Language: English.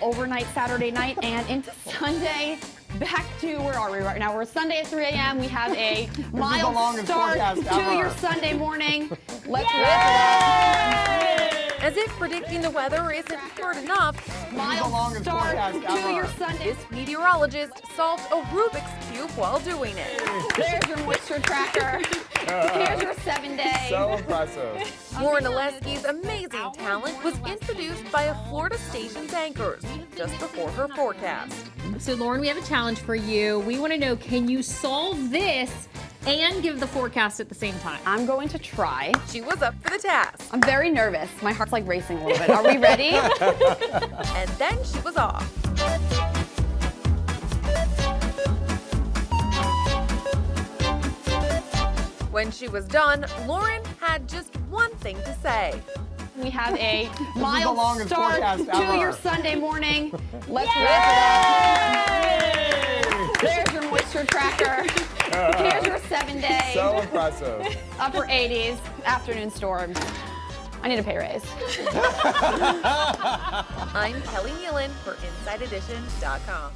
overnight Saturday night and into Sunday. Back to, where are we right now? We're Sunday at 3 a.m. We have a mild start to your Sunday morning. Let's wrap it up. As if predicting the weather isn't hard enough, Mild start to your Sunday. this meteorologist solved a Rubik's Cube while doing it. There's your moisture tracker. Here's your 7-day. So impressive. Lauren Oleski's amazing talent was introduced by a Florida station's anchors just before her forecast. So Lauren, we have a challenge for you. We want to know, can you solve this and give the forecast at the same time? I'm going to try. She was up for the task, I'm very nervous. My heart's like racing a little bit. Are we ready? and then she was off. When she was done, Lauren had just one thing to say. We have a mild start to your Sunday morning. Let's wrap it up. There's your moisture tracker. Here's your 7-day. So impressive. Upper 80s, afternoon storms. I need a pay raise. I'm Kelly Nealon for InsideEdition.com.